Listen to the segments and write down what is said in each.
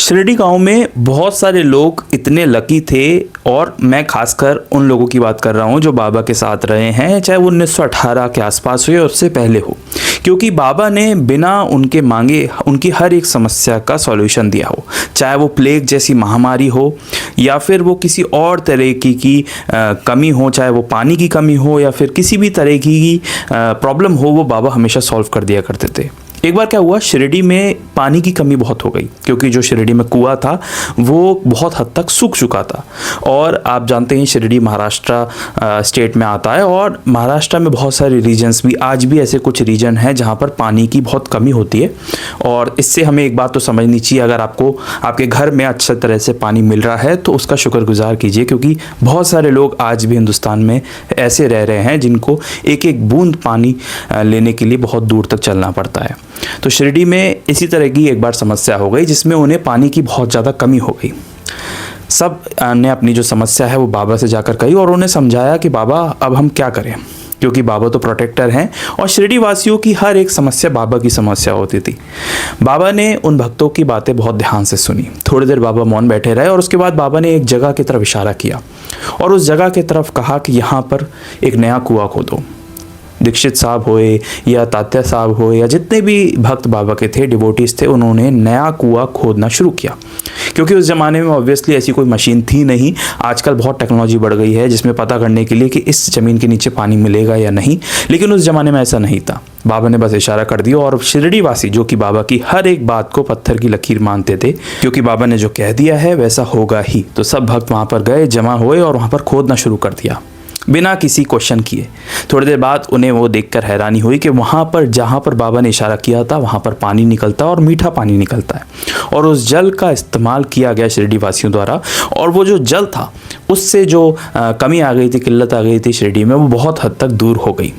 शिरडी गांव में बहुत सारे लोग इतने लकी थे, और मैं खासकर उन लोगों की बात कर रहा हूं जो बाबा के साथ रहे हैं, चाहे वो 1918 के आसपास हो या उससे पहले हो, क्योंकि बाबा ने बिना उनके मांगे उनकी हर एक समस्या का सॉल्यूशन दिया हो। चाहे वो प्लेग जैसी महामारी हो या फिर वो किसी और तरह की कमी हो, चाहे वो पानी की कमी हो या फिर किसी भी तरह की प्रॉब्लम हो, वो बाबा हमेशा सॉल्व कर दिया करते थे। एक बार क्या हुआ, शिरडी में पानी की कमी बहुत हो गई, क्योंकि जो शिरडी में कुआं था वो बहुत हद तक सूख चुका था। और आप जानते हैं शिरडी महाराष्ट्र स्टेट में आता है, और महाराष्ट्र में बहुत सारे रीजन्स भी आज भी ऐसे कुछ रीजन हैं जहाँ पर पानी की बहुत कमी होती है। और इससे हमें एक बात तो समझनी चाहिए, अगर आपको आपके घर में अच्छे तरह से पानी मिल रहा है तो उसका शुक्रगुजार कीजिए, क्योंकि बहुत सारे लोग आज भी हिंदुस्तान में ऐसे रह रहे हैं जिनको एक एक बूंद पानी लेने के लिए बहुत दूर तक चलना पड़ता है। तो शिरडी में इसी तरह की एक बार समस्या हो गई जिसमें उन्हें पानी की बहुत ज़्यादा कमी हो गई। सब ने अपनी जो समस्या है वो बाबा से जाकर कही और उन्हें समझाया कि बाबा अब हम क्या करें, क्योंकि बाबा तो प्रोटेक्टर हैं और शिरडी वासियों की हर एक समस्या बाबा की समस्या होती थी। बाबा ने उन भक्तों की बातें बहुत ध्यान से सुनी। थोड़ी देर बाबा मौन बैठे रहे और उसके बाद बाबा ने एक जगह की तरफ इशारा किया और उस जगह की तरफ कहा कि यहाँ पर एक नया कुआं खोदो। दीक्षित साहब होए या तात्या साहब हो या जितने भी भक्त बाबा के थे, डिवोटीज थे, उन्होंने नया कुआं खोदना शुरू किया, क्योंकि उस ज़माने में ऑब्वियसली ऐसी कोई मशीन थी नहीं। आजकल बहुत टेक्नोलॉजी बढ़ गई है जिसमें पता करने के लिए कि इस ज़मीन के नीचे पानी मिलेगा या नहीं, लेकिन उस ज़माने में ऐसा नहीं था। बाबा ने बस इशारा कर दिया और शिरडी वासी जो कि बाबा की हर एक बात को पत्थर की लकीर मानते थे, क्योंकि बाबा ने जो कह दिया है वैसा होगा ही, तो सब भक्त वहाँ पर गए, जमा हुए और वहाँ पर खोदना शुरू कर दिया बिना किसी क्वेश्चन किए। थोड़ी देर बाद उन्हें वो देखकर हैरानी हुई कि वहाँ पर जहाँ पर बाबा ने इशारा किया था वहाँ पर पानी निकलता है और मीठा पानी निकलता है, और उस जल का इस्तेमाल किया गया शिरडी वासियों द्वारा। और वो जो जल था उससे जो कमी आ गई थी, किल्लत आ गई थी शिरडी में, वो बहुत हद तक दूर हो गई।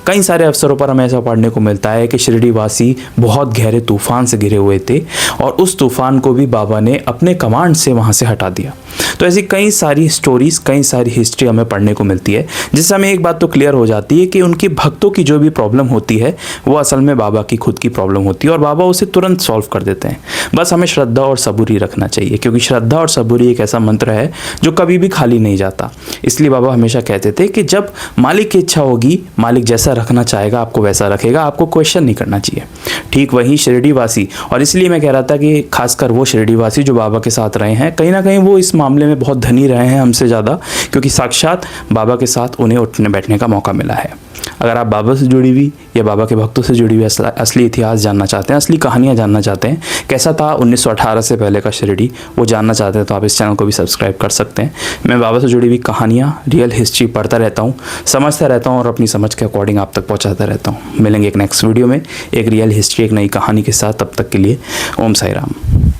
कई सारे अवसरों पर हमें ऐसा पढ़ने को मिलता है कि शिरडी वासी बहुत गहरे तूफान से घिरे हुए थे और उस तूफान को भी बाबा ने अपने कमांड से वहाँ से हटा दिया। तो ऐसी कई सारी स्टोरीज, कई सारी हिस्ट्री हमें पढ़ने को मिलती है, जिससे हमें एक बात तो क्लियर हो जाती है कि उनके भक्तों की जो भी प्रॉब्लम होती है वो असल में बाबा की खुद की प्रॉब्लम होती है और बाबा उसे तुरंत सॉल्व कर देते हैं। बस हमें श्रद्धा और सबूरी रखना चाहिए, क्योंकि श्रद्धा और सबूरी एक ऐसा मंत्र है जो कभी भी खाली नहीं जाता। इसलिए बाबा हमेशा कहते थे कि जब मालिक की इच्छा होगी, मालिक जैसा रखना चाहेगा आपको वैसा रखेगा, आपको क्वेश्चन नहीं करना चाहिए। ठीक वही शिरडी वासी, और इसलिए मैं कह रहा था कि खासकर वो शिरडी वासी जो बाबा के साथ रहे हैं, कहीं ना कहीं वो इस मामले में बहुत धनी रहे हैं हमसे ज़्यादा, क्योंकि साक्षात बाबा के साथ उन्हें उठने बैठने का मौका मिला है। अगर आप बाबा से जुड़ी हुई या बाबा के भक्तों से जुड़ी हुई असली इतिहास जानना चाहते हैं, असली कहानियाँ जानना चाहते हैं, कैसा था 1918 से पहले का शिरडी, वो जानना चाहते हैं, तो आप इस चैनल को भी सब्सक्राइब कर सकते हैं। मैं बाबा से जुड़ी हुई कहानियाँ, रियल हिस्ट्री पढ़ता रहता हूँ, समझता रहता हूँ और अपनी समझ के अकॉर्डिंग आप तक पहुँचाता रहता हूँ। मिलेंगे एक नेक्स्ट वीडियो में एक रियल हिस्ट्री, एक नई कहानी के साथ। तब तक के लिए ओम साई राम।